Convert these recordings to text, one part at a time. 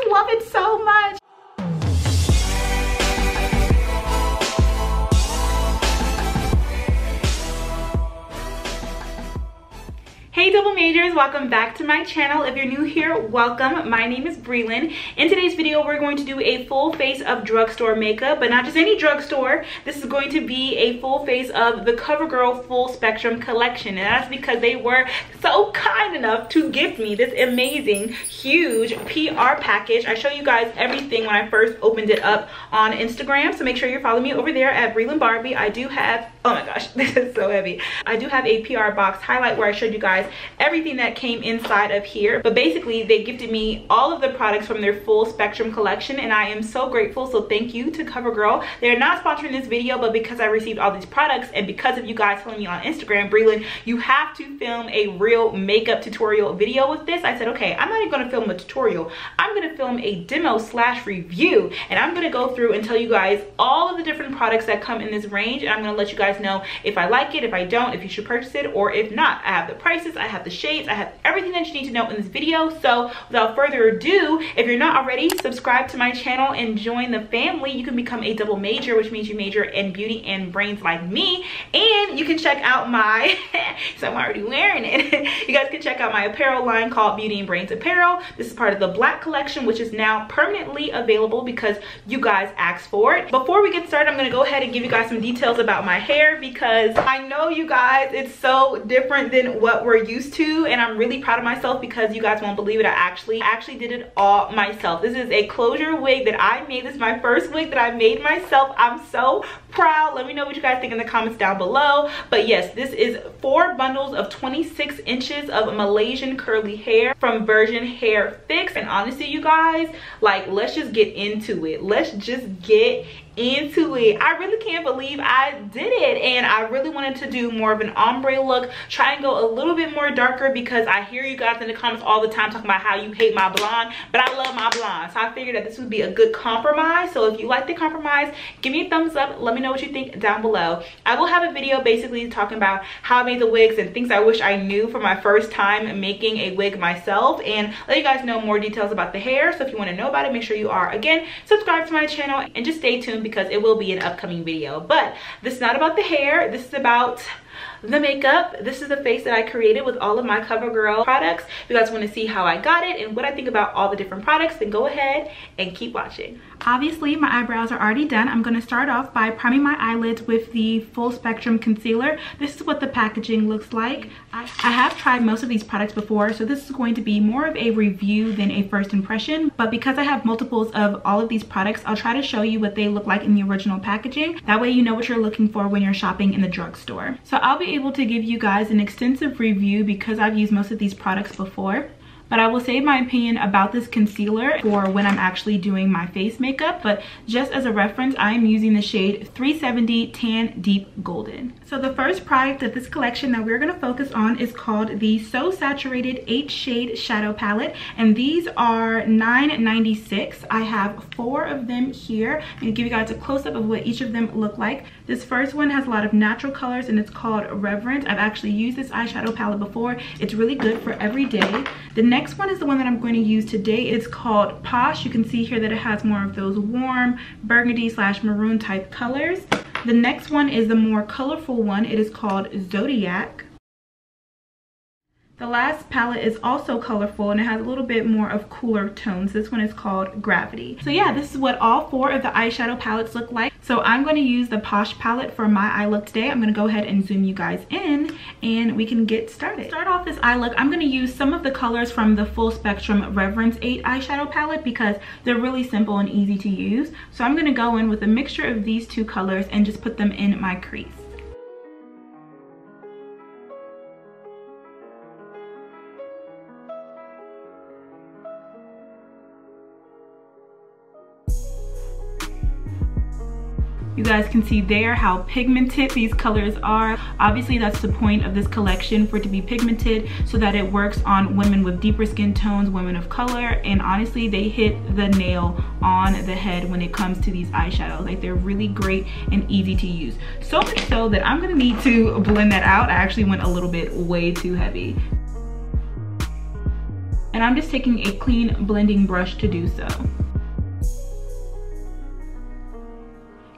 I love it so much. Hey double majors, welcome back to my channel. If you're new here, welcome. My name is Brelynn. In today's video, we're going to do a full face of drugstore makeup, but not just any drugstore. This is going to be a full face of the CoverGirl Full Spectrum collection, and that's because they were so kind enough to gift me this amazing, huge PR package. I show you guys everything when I first opened it up on Instagram, so make sure you're following me over there at BrelynnBarbie. I do have, oh my gosh, this is so heavy. I do have a PR box highlight where I showed you guys everything that came inside of here, but basically they gifted me all of the products from their full spectrum collection, and I am so grateful. So thank you to CoverGirl. They're not sponsoring this video, but because I received all these products and because of you guys telling me on Instagram, Brelynn, you have to film a real makeup tutorial video with this, I said, okay, I'm not even going to film a tutorial. I'm going to film a demo / review, and I'm going to go through and tell you guys all of the different products that come in this range, and I'm going to let you guys know if I like it, if I don't, if you should purchase it, or if not. I have the prices, I have the shades, I have everything that you need to know in this video. So without further ado, if you're not already, subscribe to my channel and join the family. You can become a double major, which means you major in beauty and brains like me, and you can check out my so I'm already wearing it. You guys can check out my apparel line called Beauty and Brains Apparel. This is part of the black collection, which is now permanently available because you guys asked for it. Before we get started, I'm going to go ahead and give you guys some details about my hair, because I know you guys, it's so different than what we're used to, and I'm really proud of myself because you guys won't believe it. I actually did it all myself. This is a closure wig that I made. This is my first wig that I made myself. I'm so proud. Let me know what you guys think in the comments down below. But yes, this is 4 bundles of 26 inches of Malaysian curly hair from Virgin Hair Fixx. And honestly, you guys, like, let's just get into it. Let's just get into it. I really can't believe I did it, and I really wanted to do more of an ombre look, try and go a little bit more darker, because I hear you guys in the comments all the time talking about how you hate my blonde, but I love my blonde. So I figured that this would be a good compromise. So if you like the compromise, give me a thumbs up. Let me know what you think down below. I will have a video basically talking about how I made the wigs and things I wish I knew for my first time making a wig myself, and let you guys know more details about the hair. So if you want to know about it, make sure you are, again, subscribe to my channel and just stay tuned, because it will be an upcoming video. But this is not about the hair, this is about the makeup. This is the face that I created with all of my CoverGirl products. If you guys want to see how I got it and what I think about all the different products, then go ahead and keep watching. Obviously, my eyebrows are already done. I'm going to start off by priming my eyelids with the Full Spectrum Concealer. This is what the packaging looks like. I have tried most of these products before, so this is going to be more of a review than a first impression. But because I have multiples of all of these products, I'll try to show you what they look like in the original packaging. That way you know what you're looking for when you're shopping in the drugstore. So I'll be able to give you guys an extensive review because I've used most of these products before. But I will save my opinion about this concealer for when I'm actually doing my face makeup. But just as a reference, I am using the shade 370 Tan Deep Golden. So the first product of this collection that we're going to focus on is called the So Saturated 8 Shade Shadow Palette. And these are $9.96. I have 4 of them here. I'm going to give you guys a close-up of what each of them look like. This first one has a lot of natural colors and it's called Reverent. I've actually used this eyeshadow palette before. It's really good for every day. The next one is the one that I'm going to use today. It's called Posh. You can see here that it has more of those warm burgundy / maroon type colors. The next one is the more colorful one. It is called Zodiac. The last palette is also colorful and it has a little bit more of cooler tones. This one is called Gravity. So yeah, this is what all 4 of the eyeshadow palettes look like. So I'm going to use the Posh palette for my eye look today. I'm going to go ahead and zoom you guys in and we can get started. To start off this eye look, I'm going to use some of the colors from the Full Spectrum Reverence 8 eyeshadow palette because they're really simple and easy to use. So I'm going to go in with a mixture of these 2 colors and just put them in my crease. You guys can see there how pigmented these colors are. Obviously, that's the point of this collection, for it to be pigmented so that it works on women with deeper skin tones, women of color, and honestly, they hit the nail on the head when it comes to these eyeshadows. Like, they're really great and easy to use. So much so that I'm gonna need to blend that out. I actually went a little bit way too heavy. And I'm just taking a clean blending brush to do so.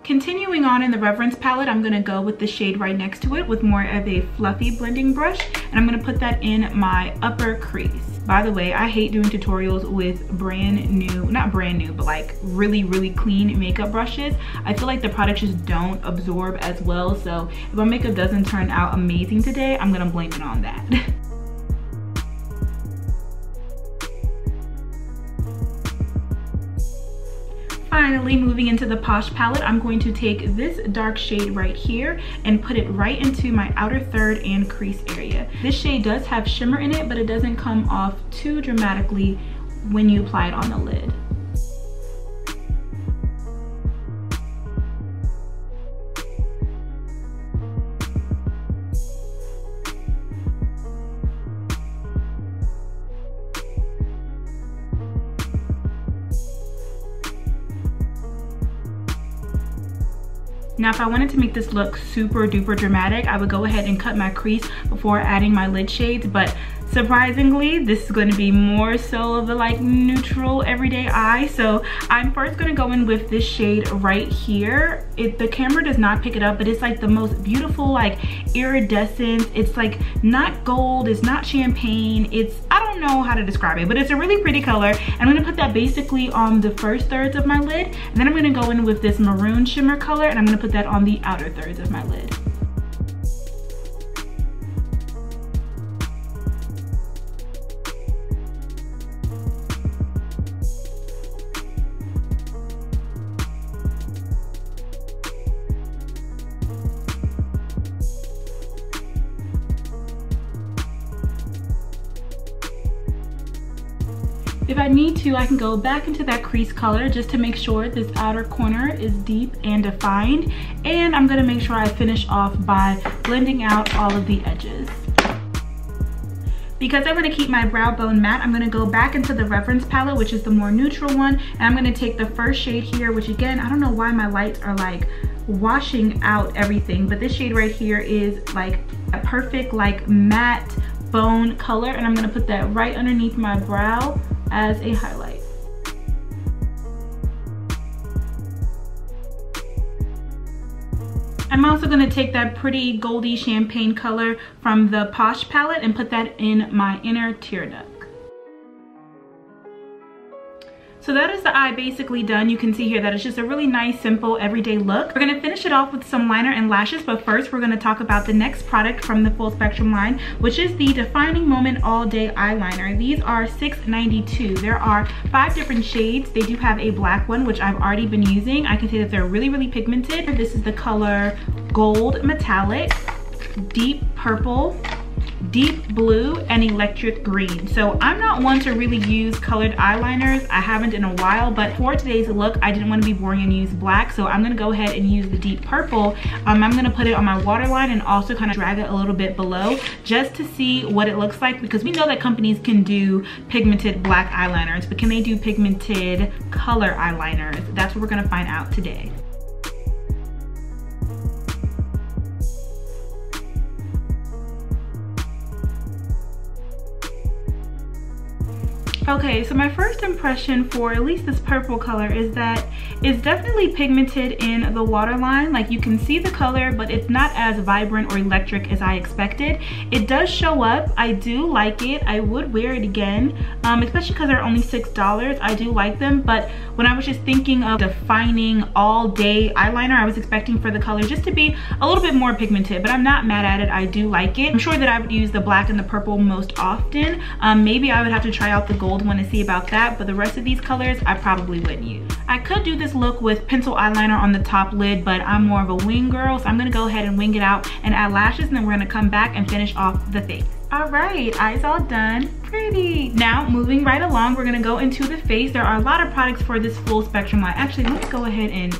Continuing on in the Reference palette, I'm gonna go with the shade right next to it with more of a fluffy blending brush, and I'm gonna put that in my upper crease. By the way, I hate doing tutorials with brand new, not brand new, but like really, really clean makeup brushes. I feel like the products just don't absorb as well, so if my makeup doesn't turn out amazing today, I'm gonna blame it on that. Finally, moving into the Posh palette, I'm going to take this dark shade right here and put it right into my outer third and crease area. This shade does have shimmer in it, but it doesn't come off too dramatically when you apply it on the lid. Now, if I wanted to make this look super duper dramatic, I would go ahead and cut my crease before adding my lid shades, but surprisingly, this is going to be more so of a like neutral everyday eye. So I'm first going to go in with this shade right here. The camera does not pick it up, but it's like the most beautiful like iridescent. It's like not gold, it's not champagne, it's, I don't know how to describe it, but it's a really pretty color. And I'm going to put that basically on the first thirds of my lid, and then I'm going to go in with this maroon shimmer color, and I'm going to put that on the outer thirds of my lid. If I need to, I can go back into that crease color just to make sure this outer corner is deep and defined. And I'm gonna make sure I finish off by blending out all of the edges. Because I'm gonna keep my brow bone matte, I'm gonna go back into the Reference palette, which is the more neutral one. And I'm gonna take the first shade here, which again, I don't know why my lights are like washing out everything, but this shade right here is like a perfect like matte bone color. And I'm gonna put that right underneath my brow as a highlight. I'm also going to take that pretty goldy champagne color from the Posh palette and put that in my inner tear duct. So that is the eye basically done. You can see here that it's just a really nice, simple, everyday look. We're gonna finish it off with some liner and lashes, but first we're gonna talk about the next product from the Full Spectrum line, which is the Defining Moment All Day Eyeliner. These are $6.92. There are 5 different shades. They do have a black one, which I've already been using. I can say that they're really, really pigmented. This is the color Gold Metallic, Deep Purple, Deep Blue, and Electric Green. So I'm not one to really use colored eyeliners. I haven't in a while, but for today's look, I didn't want to be boring and use black, so I'm gonna go ahead and use the Deep Purple. I'm gonna put it on my waterline and also kind of drag it a little bit below just to see what it looks like, because we know that companies can do pigmented black eyeliners, but can they do pigmented color eyeliners? That's what we're gonna find out today. Okay, so my first impression for at least this purple color is that it's definitely pigmented in the waterline. Like, you can see the color, but it's not as vibrant or electric as I expected. It does show up. I do like it. I would wear it again, especially because they're only $6. I do like them, but when I was just thinking of defining all day eyeliner, I was expecting for the color just to be a little bit more pigmented, but I'm not mad at it. I do like it. I'm sure that I would use the black and the purple most often. Maybe I would have to try out the gold one to see about that, but the rest of these colors I probably wouldn't use. I could do this look with pencil eyeliner on the top lid, but I'm more of a wing girl, so I'm gonna go ahead and wing it out and add lashes, and then we're gonna come back and finish off the face. All right, eyes all done. Pretty. Now, moving right along, we're gonna go into the face. There are a lot of products for this Full Spectrum line. Actually, let's go ahead and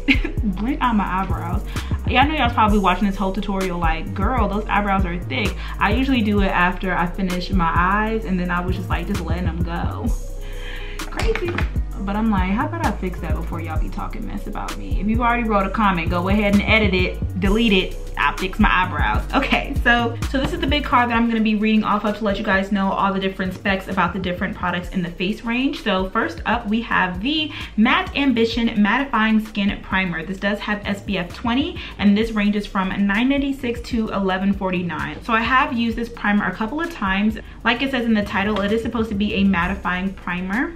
blend out my eyebrows. Yeah, I know y'all was probably watching this whole tutorial like, girl, those eyebrows are thick. I usually do it after I finish my eyes, and then I was just like, just letting them go. Crazy. but I'm like, how about I fix that before y'all be talking mess about me? If you already wrote a comment, go ahead and edit it, delete it. I'll fix my eyebrows. Okay, so this is the big card that I'm gonna be reading off of to let you guys know all the different specs about the different products in the face range. So first up, we have the Matte Ambition Mattifying Skin Primer. This does have SPF 20, and this ranges from $9.96 to $11.49. So I have used this primer a couple of times. Like it says in the title, it is supposed to be a mattifying primer.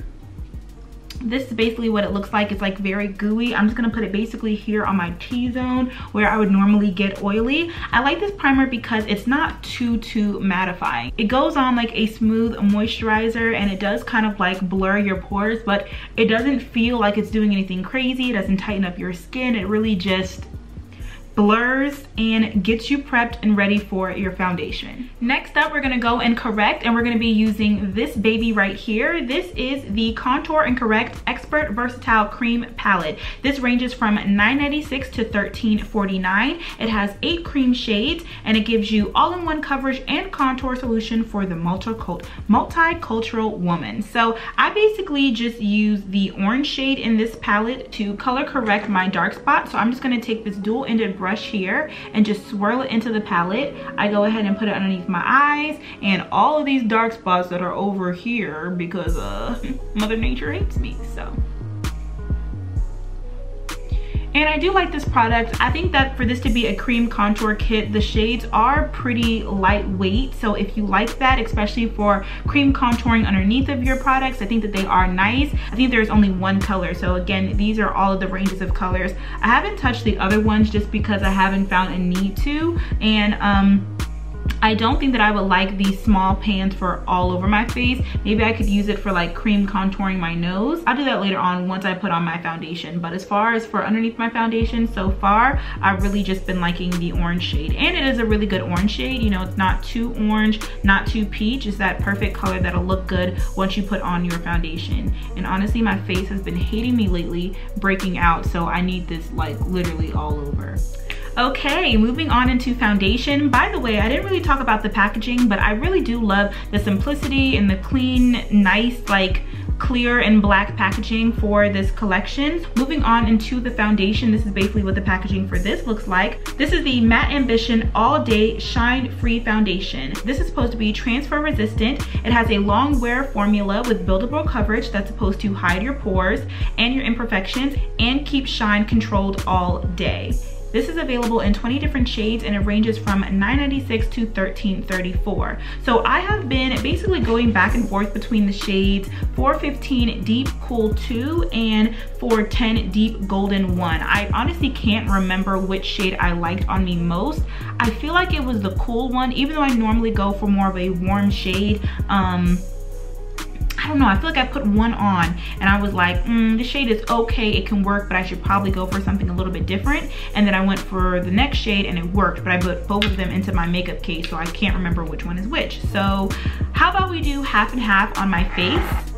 This is basically what it looks like. It's like very gooey. I'm just gonna put it basically here on my T-zone where I would normally get oily. I like this primer because it's not too mattifying. It goes on like a smooth moisturizer, and it does kind of like blur your pores, but it doesn't feel like it's doing anything crazy. It doesn't tighten up your skin. It really just blurs and gets you prepped and ready for your foundation. Next up, we're gonna go and correct, and we're gonna be using this baby right here. This is the Contour and Correct Expert Versatile Cream Palette. This ranges from $9.96 to $13.49. It has 8 cream shades, and it gives you all-in-one coverage and contour solution for the multicultural woman. So I basically just use the orange shade in this palette to color correct my dark spot. So I'm just gonna take this dual-ended brush here and just swirl it into the palette. I go ahead and put it underneath my eyes and all of these dark spots that are over here because Mother Nature hates me. So, and I do like this product. I think that for this to be a cream contour kit, the shades are pretty lightweight. So if you like that, especially for cream contouring underneath of your products, I think that they are nice. I think there's only one color. So again, these are all of the ranges of colors. I haven't touched the other ones just because I haven't found a need to. And I don't think that I would like these small pans for all over my face. Maybe I could use it for like cream contouring my nose. I'll do that later on once I put on my foundation. But as far as for underneath my foundation so far, I've really just been liking the orange shade. And it is a really good orange shade. You know, it's not too orange, not too peach. It's that perfect color that'll look good once you put on your foundation. And honestly, my face has been hating me lately, breaking out. So I need this like literally all over. Okay, moving on into foundation. By the way, I didn't really talk about the packaging, but I really do love the simplicity and the clean, nice, like clear and black packaging for this collection. Moving on into the foundation, this is basically what the packaging for this looks like. This is the Matte Ambition All Day Shine Free Foundation. This is supposed to be transfer resistant. It has a long wear formula with buildable coverage that's supposed to hide your pores and your imperfections and keep shine controlled all day. This is available in 20 different shades, and it ranges from $9.96 to $13.34. So I have been basically going back and forth between the shades 415 Deep Cool 2 and 410 Deep Golden 1. I honestly can't remember which shade I liked on me most. I feel like it was the cool one, even though I normally go for more of a warm shade. I don't know, I feel like I put one on and I was like, this shade is okay, it can work, but I should probably go for something a little bit different. And then I went for the next shade and it worked, but I put both of them into my makeup case, so I can't remember which one is which. So how about we do half and half on my face?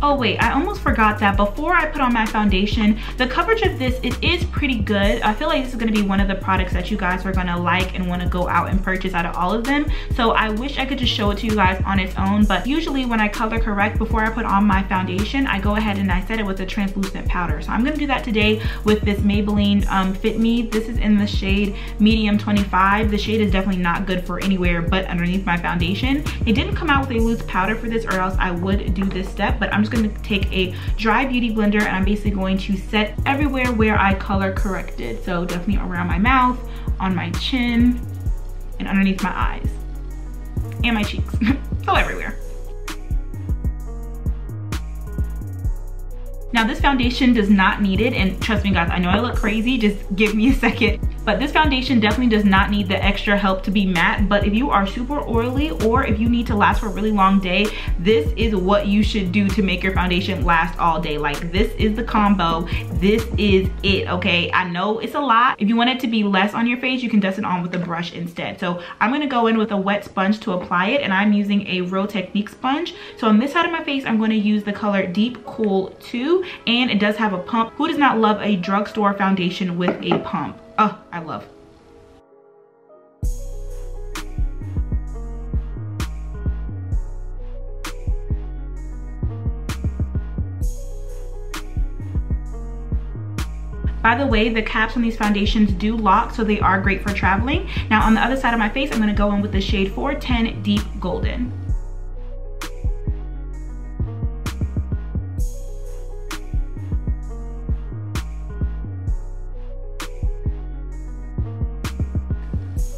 Oh wait, I almost forgot that before I put on my foundation, the coverage of this, it is pretty good. I feel like this is gonna be one of the products that you guys are gonna like and wanna go out and purchase out of all of them. So I wish I could just show it to you guys on its own, but usually when I color correct before I put on my foundation, I go ahead and I set it with a translucent powder. So I'm gonna do that today with this Maybelline Fit Me. This is in the shade Medium 25. The shade is definitely not good for anywhere but underneath my foundation. It didn't come out with a loose powder for this, or else I would do this step, but I'm just going to take a dry beauty blender and I'm basically going to set everywhere where I color corrected. So definitely around my mouth, on my chin, and underneath my eyes and my cheeks. So everywhere. Now this foundation does not need it, and trust me guys, I know I look crazy, just give me a second. But this foundation definitely does not need the extra help to be matte. But if you are super oily, or if you need to last for a really long day, this is what you should do to make your foundation last all day. Like, this is the combo, this is it, okay? I know it's a lot. If you want it to be less on your face, you can dust it on with a brush instead. So I'm gonna go in with a wet sponge to apply it, and I'm using a Real Technique sponge. So on this side of my face, I'm gonna use the color Deep Cool 2, and it does have a pump. Who does not love a drugstore foundation with a pump? Oh, I love. By the way, the caps on these foundations do lock, so they are great for traveling. Now on the other side of my face, I'm gonna go in with the shade 410 Deep Golden.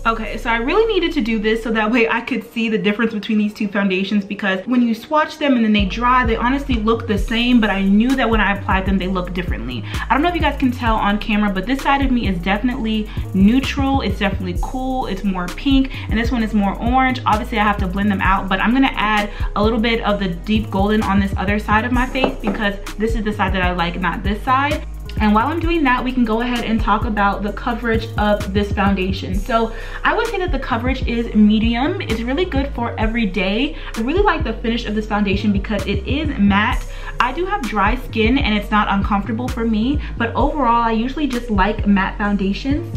Okay, so I really needed to do this so that way I could see the difference between these two foundations, because when you swatch them and then they dry, they honestly look the same, but I knew that when I applied them, they look differently. I don't know if you guys can tell on camera, but this side of me is definitely neutral. It's definitely cool. It's more pink, and this one is more orange. Obviously, I have to blend them out, but I'm gonna add a little bit of the deep golden on this other side of my face because this is the side that I like, not this side. And while I'm doing that, we can go ahead and talk about the coverage of this foundation. So I would say that the coverage is medium. It's really good for every day. I really like the finish of this foundation because it is matte. I do have dry skin and it's not uncomfortable for me, but overall, I usually just like matte foundations.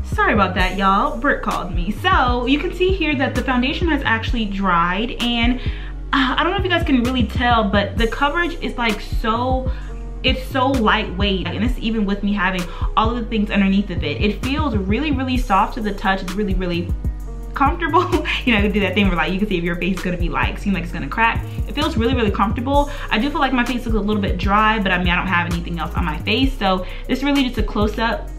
Sorry about that, y'all. Britt called me. So you can see here that the foundation has actually dried, and I don't know if you guys can really tell, but the coverage is like it's so lightweight, and it's even with me having all of the things underneath of it. It feels really, really soft to the touch. It's really, really comfortable. You know, I could do that thing where like you can see if your face is gonna be like, seem like it's gonna crack. It feels really, really comfortable. I do feel like my face looks a little bit dry, but I mean, I don't have anything else on my face. So this is really just a close-up.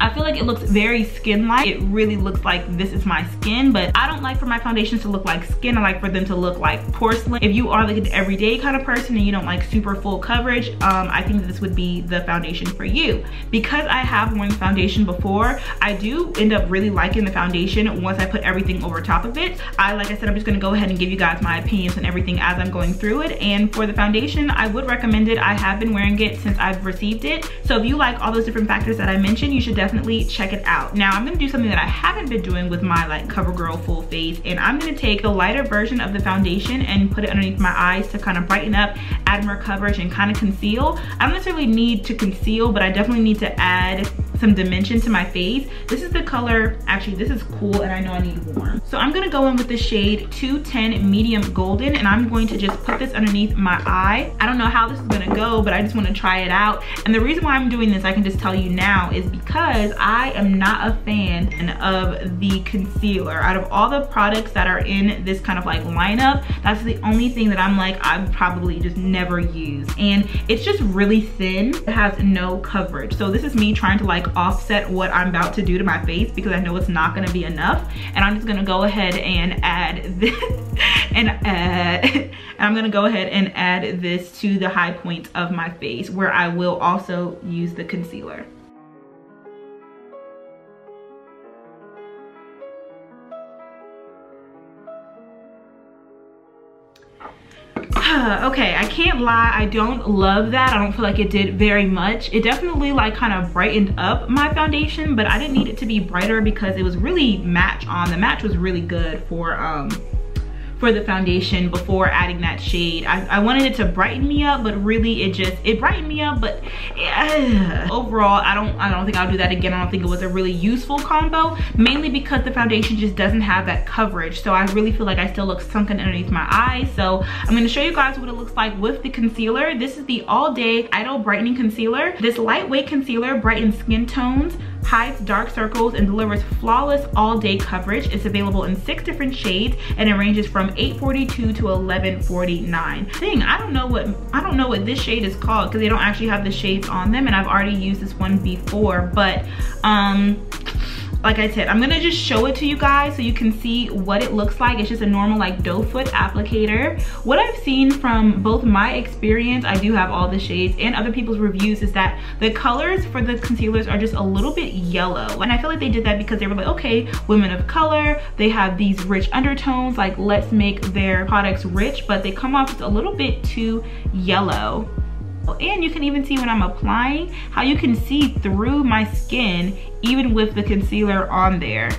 I feel like it looks very skin-like. It really looks like this is my skin, but I don't like for my foundations to look like skin. I like for them to look like porcelain. If you are like an everyday kind of person and you don't like super full coverage, I think this would be the foundation for you. Because I have worn the foundation before, I do end up really liking the foundation once I put everything over top of it. Like I said, I'm just gonna go ahead and give you guys my opinions on everything as I'm going through it. And for the foundation, I would recommend it. I have been wearing it since I've received it. So if you like all those different factors that I mentioned, you should definitely check it out. Now I'm gonna do something that I haven't been doing with my like CoverGirl full face, and I'm gonna take the lighter version of the foundation and put it underneath my eyes to kind of brighten up, add more coverage, and kind of conceal. I don't necessarily need to conceal, but I definitely need to add some dimension to my face. This is the color, actually this is cool, and I know I need warm. So I'm gonna go in with the shade 210 Medium Golden, and I'm going to just put this underneath my eye. I don't know how this is gonna go, but I just wanna try it out. And the reason why I'm doing this, I can just tell you now, is because I am not a fan of the concealer. Out of all the products that are in this kind of like lineup, that's the only thing that I'm like, I would probably just never use. And it's just really thin. It has no coverage. So this is me trying to like offset what I'm about to do to my face because I know it's not gonna be enough. And I'm just gonna go ahead and add this and I'm gonna go ahead and add this to the high points of my face where I will also use the concealer. Okay, I can't lie, I don't love that. I don't feel like it did very much. It definitely like kind of brightened up my foundation, but I didn't need it to be brighter because it was really match on. The match was really good for the foundation before adding that shade. I wanted it to brighten me up, but really it brightened me up, but overall I don't think I'll do that again. I don't think it was a really useful combo, mainly because the foundation just doesn't have that coverage. So I really feel like I still look sunken underneath my eyes. So I'm gonna show you guys what it looks like with the concealer. This is the All Day Idle Brightening Concealer. This lightweight concealer brightens skin tones, hides dark circles, and delivers flawless all-day coverage. It's available in 6 different shades, and it ranges from 842 to 1149. Dang, I don't know what this shade is called because they don't actually have the shades on them, and I've already used this one before, but like I said, I'm gonna just show it to you guys so you can see what it looks like. It's just a normal like doe foot applicator. What I've seen from both my experience, I do have all the shades, and other people's reviews, is that the colors for the concealers are just a little bit yellow. And I feel like they did that because they were like, okay, women of color, they have these rich undertones, like let's make their products rich, but they come off just a little bit too yellow. And you can even see when I'm applying how you can see through my skin even with the concealer on there.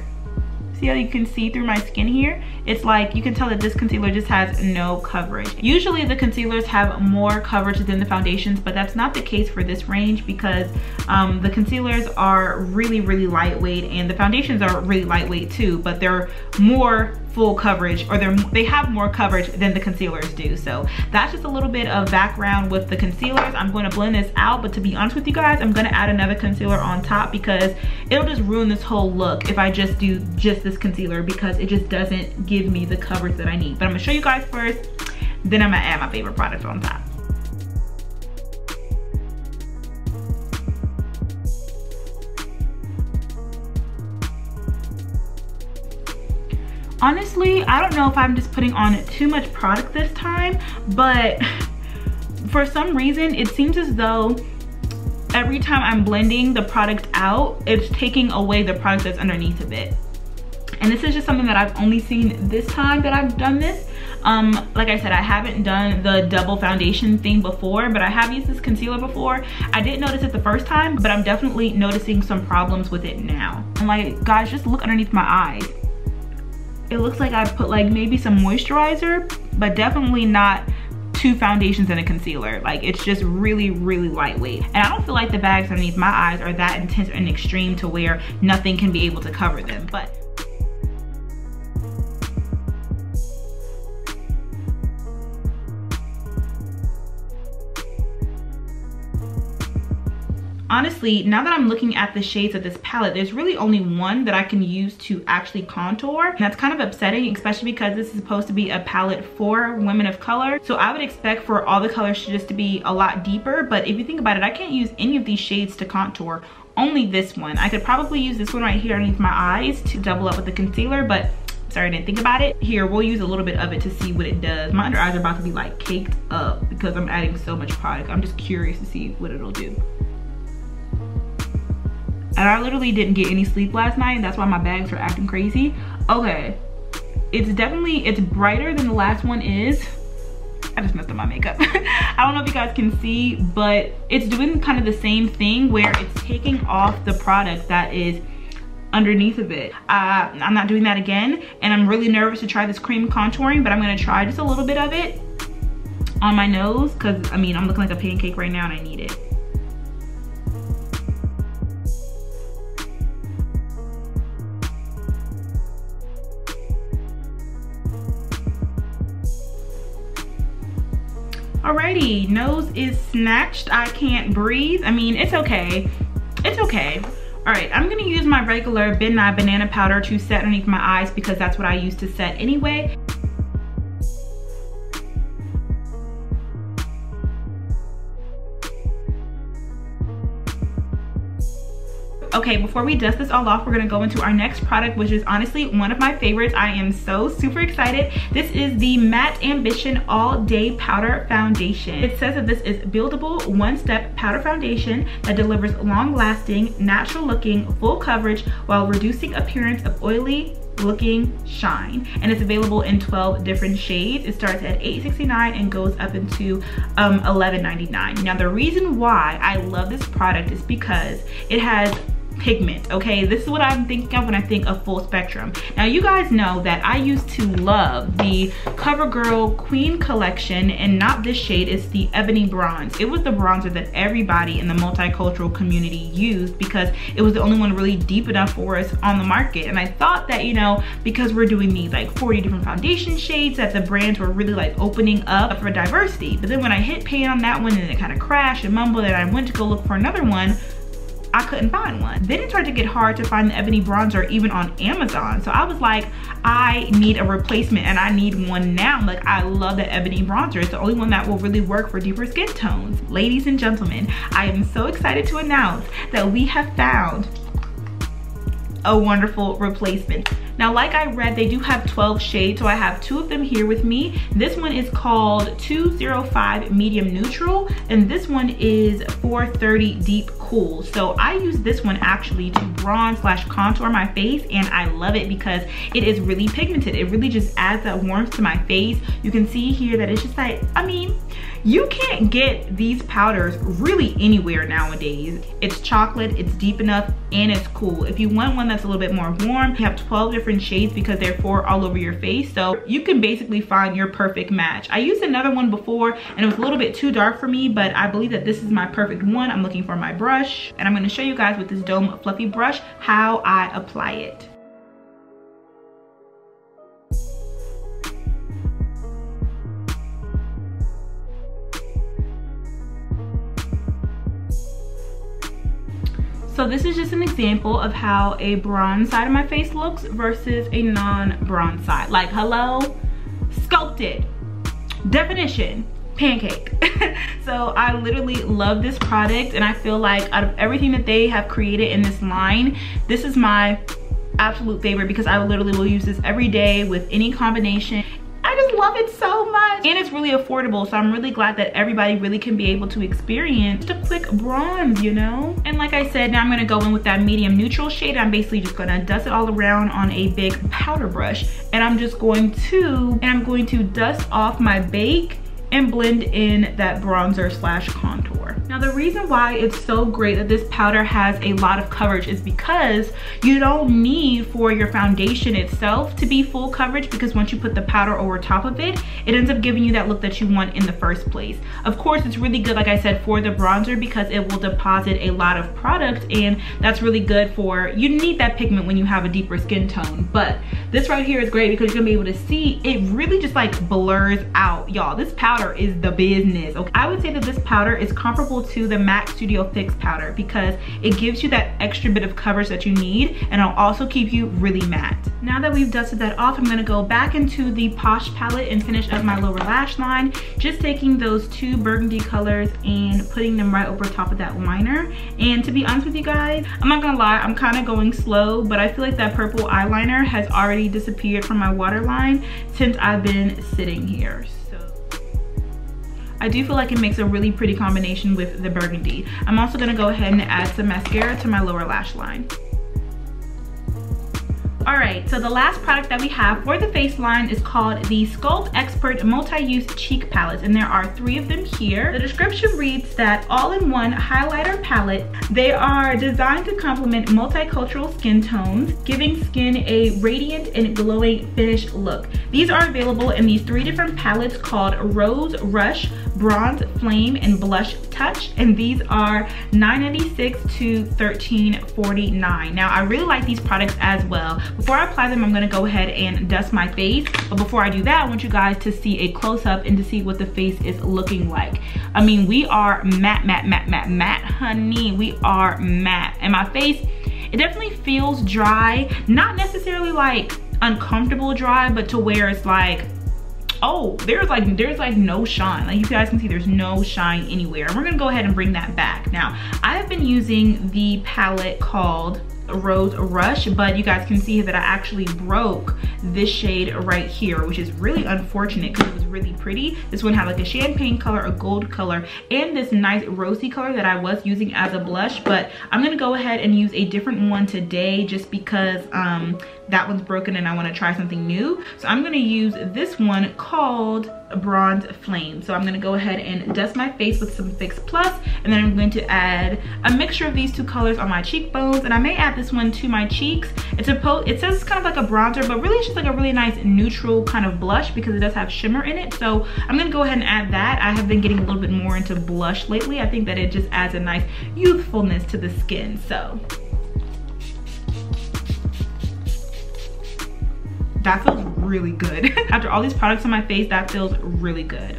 See how you can see through my skin here? It's like you can tell that this concealer just has no coverage. Usually the concealers have more coverage than the foundations, but that's not the case for this range because the concealers are really, really lightweight, and the foundations are really lightweight too, but they're more full coverage, or they have more coverage than the concealers do. So that's just a little bit of background with the concealers. I'm going to blend this out, but to be honest with you guys, I'm going to add another concealer on top because it'll just ruin this whole look if I just do just this concealer, because it just doesn't give me the coverage that I need. But I'm gonna show you guys first, then I'm gonna add my favorite product on top. Honestly, I don't know if I'm just putting on too much product this time, but for some reason, it seems as though every time I'm blending the product out, it's taking away the product that's underneath of it. And this is just something that I've only seen this time that I've done this. Like I said, I haven't done the double foundation thing before, but I have used this concealer before. I didn't notice it the first time, but I'm definitely noticing some problems with it now. And like, guys, just look underneath my eyes. It looks like I put like maybe some moisturizer, but definitely not 2 foundations and a concealer. Like, it's just really, really lightweight. And I don't feel like the bags underneath my eyes are that intense and extreme to where nothing can be able to cover them. But honestly, now that I'm looking at the shades of this palette, there's really only one that I can use to actually contour. And that's kind of upsetting, especially because this is supposed to be a palette for women of color. So I would expect for all the colors just to be a lot deeper. But if you think about it, I can't use any of these shades to contour, only this one. I could probably use this one right here underneath my eyes to double up with the concealer, but sorry, I didn't think about it. Here, we'll use a little bit of it to see what it does. My under eyes are about to be like caked up because I'm adding so much product. I'm just curious to see what it'll do. And I literally didn't get any sleep last night, and that's why my bags are acting crazy. Okay, it's brighter than the last one is. I just messed up my makeup. I don't know if you guys can see, but it's doing kind of the same thing where it's taking off the product that is underneath of it. I'm not doing that again, and I'm really nervous to try this cream contouring, but I'm gonna try just a little bit of it on my nose, because I mean, I'm looking like a pancake right now and I need it. Alrighty, nose is snatched. I can't breathe. I mean, it's okay. It's okay. All right, I'm gonna use my regular Ben Nye banana powder to set underneath my eyes because that's what I use to set anyway. Okay, before we dust this all off, we're gonna go into our next product, which is honestly one of my favorites. I am so super excited. This is the Matte Ambition All Day Powder Foundation. It says that this is buildable one-step powder foundation that delivers long-lasting, natural-looking, full coverage while reducing appearance of oily looking shine, and it's available in 12 different shades. It starts at $8.69 and goes up into $11.99. Now, the reason why I love this product is because it has pigment. Okay, this is what I'm thinking of when I think of full spectrum. Now, you guys know that I used to love the CoverGirl Queen collection, and not this shade, it's the Ebony Bronze. It was the bronzer that everybody in the multicultural community used because it was the only one really deep enough for us on the market. And I thought that, you know, because we're doing these like 40 different foundation shades, that the brands were really like opening up for diversity. But then when I hit pay on that one and it kind of crashed and mumbled, and I went to go look for another one, I couldn't find one. Then it started to get hard to find the Ebony Bronzer even on Amazon. So I was like, I need a replacement, and I need one now. Like, I love the Ebony Bronzer. It's the only one that will really work for deeper skin tones. Ladies and gentlemen, I am so excited to announce that we have found a wonderful replacement. Now, like I read, they do have 12 shades, so I have 2 of them here with me. This one is called 205 Medium Neutral, and this one is 430 Deep Cool. So I use this one actually to bronze / contour my face, and I love it because it is really pigmented. It really just adds that warmth to my face. You can see here that it's just like, I mean, you can't get these powders really anywhere nowadays. It's chocolate, it's deep enough, and it's cool. If you want one that's a little bit more warm, you have 12 different shades because they're 4 all over your face. So you can basically find your perfect match. I used another one before and it was a little bit too dark for me, but I believe that this is my perfect one. I'm looking for my brush, and I'm gonna show you guys with this Dome Fluffy brush how I apply it. So this is just an example of how a bronze side of my face looks versus a non-bronze side. Like, hello, sculpted, definition, pancake. So I literally love this product, and I feel like out of everything that they have created in this line, this is my absolute favorite because I literally will use this every day with any combination. I just love it so much, and it's really affordable, so I'm really glad that everybody really can be able to experience just a quick bronze, you know. And like I said, now I'm going to go in with that medium neutral shade. I'm basically just going to dust it all around on a big powder brush, and I'm going to dust off my bake and blend in that bronzer slash contour. Now the reason why it's so great that this powder has a lot of coverage is because you don't need for your foundation itself to be full coverage, because once you put the powder over top of it, it ends up giving you that look that you want in the first place. Of course, it's really good, like I said, for the bronzer because it will deposit a lot of product, and that's really good for, you need that pigment when you have a deeper skin tone. But this right here is great because you're gonna be able to see, it really just like blurs out. Y'all, this powder is the business. Okay, I would say that this powder is comparable to the MAC Studio Fix powder because it gives you that extra bit of coverage that you need, and it'll also keep you really matte. Now that we've dusted that off, I'm gonna go back into the Posh palette and finish up my lower lash line, just taking those two burgundy colors and putting them right over top of that liner. And to be honest with you guys, I'm not gonna lie, I'm kind of going slow, but I feel like that purple eyeliner has already disappeared from my waterline since I've been sitting here. I do feel like it makes a really pretty combination with the burgundy. I'm also gonna go ahead and add some mascara to my lower lash line. All right, so the last product that we have for the face line is called the Sculpt Expert Multi-Use Cheek Palettes, and there are 3 of them here. The description reads that all-in-one highlighter palette. They are designed to complement multicultural skin tones, giving skin a radiant and glowing finish look. These are available in these 3 different palettes called Rose Rush, Bronze Flame, and Blush Touch, and these are $9.96 to $13.49. Now, I really like these products as well. Before I apply them, I'm gonna go ahead and dust my face. But before I do that, I want you guys to see a close-up and to see what the face is looking like. I mean, we are matte, matte, matte, matte, matte, honey. We are matte. And my face, it definitely feels dry. Not necessarily like uncomfortable dry, but to where it's like, oh, there's like no shine. Like, you guys can see there's no shine anywhere. And we're gonna go ahead and bring that back. Now, I have been using the palette called Rose Rush, but you guys can see that I actually broke this shade right here, which is really unfortunate because it was really pretty. This one had like a champagne color, a gold color, and this nice rosy color that I was using as a blush, but I'm gonna go ahead and use a different one today just because that one's broken and I want to try something new. So I'm going to use this one called Bronze Flame. So I'm going to go ahead and dust my face with some Fixx Plus, and then I'm going to add a mixture of these 2 colors on my cheekbones, and I may add this one to my cheeks. It says it's kind of like a bronzer, but really it's just like a really nice neutral kind of blush because it does have shimmer in it. So I'm going to go ahead and add that. I have been getting a little bit more into blush lately. I think that it just adds a nice youthfulness to the skin. So that feels really good. After all these products on my face, that feels really good.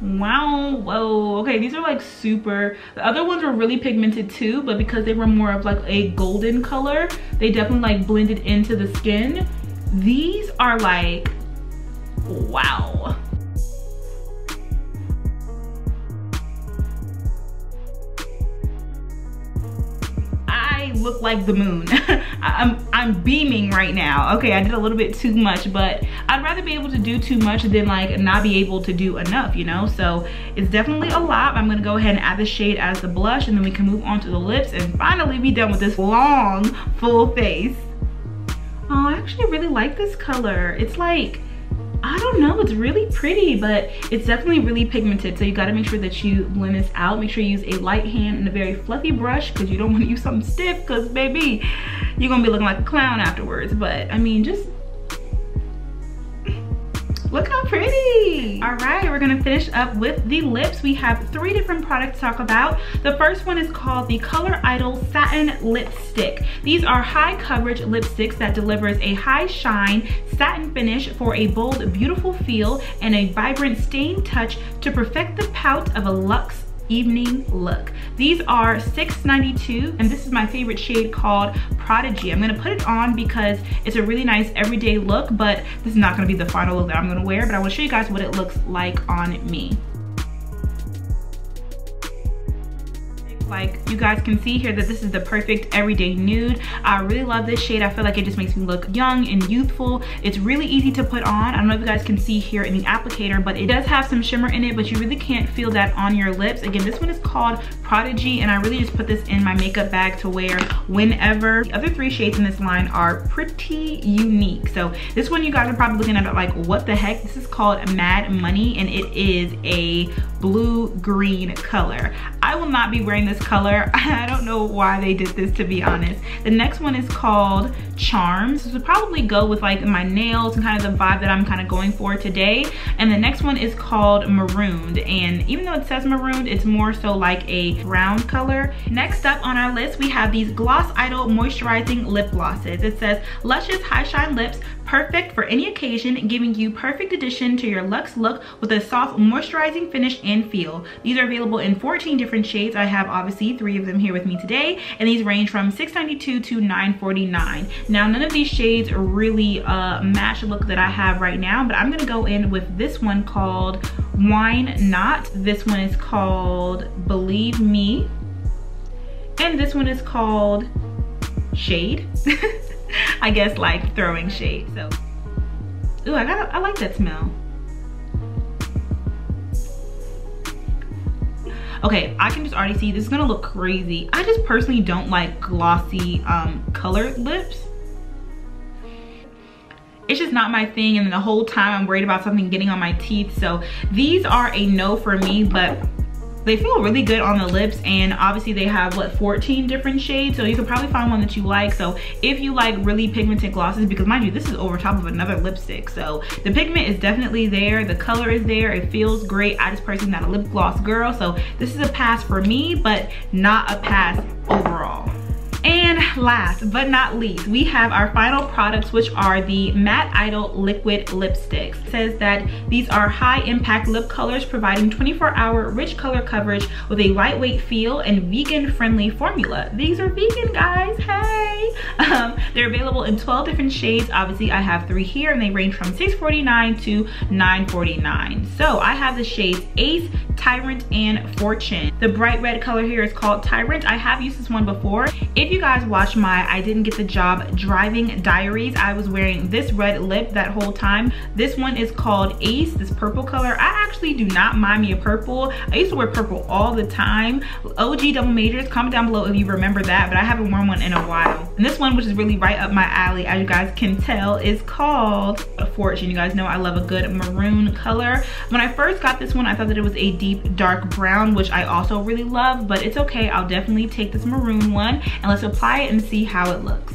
Wow, whoa, okay, these are like super, the other ones were really pigmented too, but because they were more of like a golden color, they definitely like blended into the skin. These are like, wow. Look like the moon. I'm beaming right now. Okay, I did a little bit too much, but I'd rather be able to do too much than like not be able to do enough, you know? So it's definitely a lot. I'm gonna go ahead and add the shade as the blush, and then we can move on to the lips and finally be done with this long full face. Oh, I actually really like this color. It's like, I don't know, it's really pretty, but it's definitely really pigmented. So you gotta make sure that you blend this out. Make sure you use a light hand and a very fluffy brush because you don't want to use something stiff because baby, you're gonna be looking like a clown afterwards. But I mean, just look how pretty. All right, we're gonna finish up with the lips. We have 3 different products to talk about. The first one is called the Color Idol Satin Lipstick. These are high coverage lipsticks that delivers a high shine satin finish for a bold, beautiful feel and a vibrant stain touch to perfect the pout of a luxe evening look. These are $6.92 and this is my favorite shade called Prodigy. I'm gonna put it on because it's a really nice everyday look, but this is not gonna be the final look that I'm gonna wear, but I wanna show you guys what it looks like on me. Like you guys can see here that this is the perfect everyday nude. I really love this shade. I feel like it just makes me look young and youthful. It's really easy to put on. I don't know if you guys can see here in the applicator, but it does have some shimmer in it, but you really can't feel that on your lips. Again, this one is called Prodigy, and I really just put this in my makeup bag to wear whenever. The other 3 shades in this line are pretty unique. So this one you guys are probably looking at it like, what the heck? This is called Mad Money, and it is a blue-green color. I will not be wearing this color. I don't know why they did this, to be honest. The next one is called Charms. This would probably go with like my nails and kind of the vibe that I'm kind of going for today. And the next one is called Marooned, and even though it says marooned, it's more so like a brown color. Next up on our list, we have these Gloss Idol moisturizing lip glosses. It says luscious high shine lips, perfect for any occasion, giving you perfect addition to your luxe look with a soft moisturizing finish and feel. These are available in 14 different shades. I have obviously 3 of them here with me today, and these range from $6.92 to $9.49. Now none of these shades really match the look that I have right now, but I'm gonna go in with this one called Wine Not. This one is called Believe Me, and this one is called Shade. I guess like throwing shade. So, ooh, I like that smell. Okay, I can just already see this is gonna look crazy. I just personally don't like glossy colored lips. It's just not my thing, and the whole time I'm worried about something getting on my teeth. So these are a no for me, but they feel really good on the lips, and obviously they have what, 14 different shades, so you could probably find one that you like. So if you like really pigmented glosses, because mind you, this is over top of another lipstick, so the pigment is definitely there, the color is there, it feels great. I just personally not a lip gloss girl, so this is a pass for me, but not a pass overall. And last but not least, we have our final products, which are the Matte Idol Liquid Lipsticks. It says that these are high impact lip colors providing 24-hour rich color coverage with a lightweight feel and vegan friendly formula. These are vegan, guys, hey! They're available in 12 different shades. Obviously I have 3 here, and they range from $6.49 to $9.49. So I have the shades Ace, Tyrant, and Fortune. The bright red color here is called Tyrant. I have used this one before. If you guys watch my I Didn't Get the Job driving diaries, I was wearing this red lip that whole time. This one is called Ace, this purple color. I actually do not mind me a purple. I used to wear purple all the time. OG double majors, comment down below if you remember that, but I haven't worn one in a while. And this one, which is really right up my alley, as you guys can tell, is called Fortune. You guys know I love a good maroon color. When I first got this one, I thought that it was a deep dark brown, which I also really love, but it's okay. I'll definitely take this maroon one, and let's apply it and see how it looks.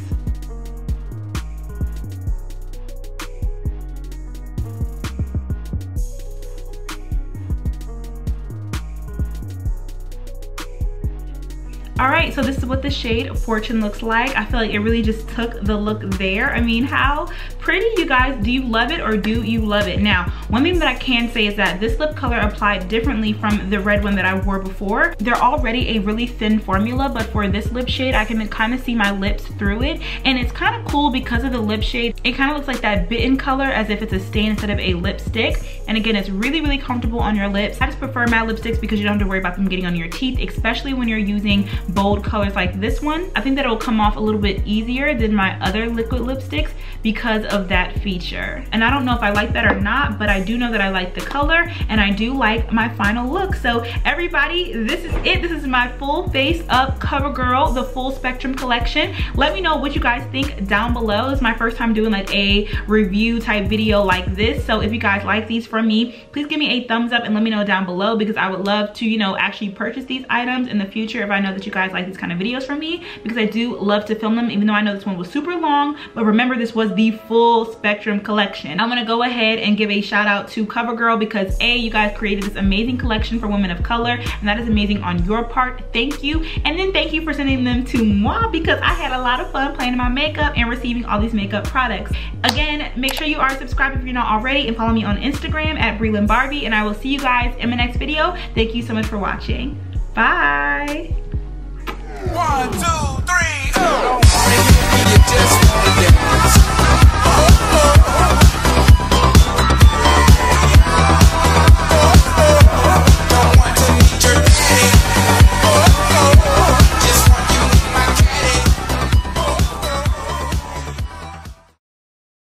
All right, so this is what the shade Fortune looks like. I feel like it really just took the look there. I mean, how pretty, you guys. Do you love it or do you love it? Now, one thing that I can say is that this lip color applied differently from the red one that I wore before. They're already a really thin formula, but for this lip shade, I can kind of see my lips through it. And it's kind of cool because of the lip shade. It kind of looks like that bitten color as if it's a stain instead of a lipstick. And again, it's really, really comfortable on your lips. I just prefer matte lipsticks because you don't have to worry about them getting on your teeth, especially when you're using bold colors like this one. I think that it'll come off a little bit easier than my other liquid lipsticks because of that feature. And I don't know if I like that or not, but I do know that I like the color and I do like my final look. So everybody, this is it. This is my full face up CoverGirl, the full spectrum collection. Let me know what you guys think down below. It's my first time doing like a review type video like this. So if you guys like these from me, please give me a thumbs up and let me know down below, because I would love to, you know, actually purchase these items in the future if I know that you guys like these kind of videos from me, because I do love to film them, even though I know this one was super long. But remember, this was the full full spectrum collection. I'm gonna go ahead and give a shout out to CoverGirl because A, you guys created this amazing collection for women of color, and that is amazing on your part. Thank you. And then thank you for sending them to moi because I had a lot of fun playing in my makeup and receiving all these makeup products. Again, make sure you are subscribed if you're not already, and follow me on Instagram at BrelynnBarbie, and I will see you guys in my next video. Thank you so much for watching. Bye. 1, 2, 3,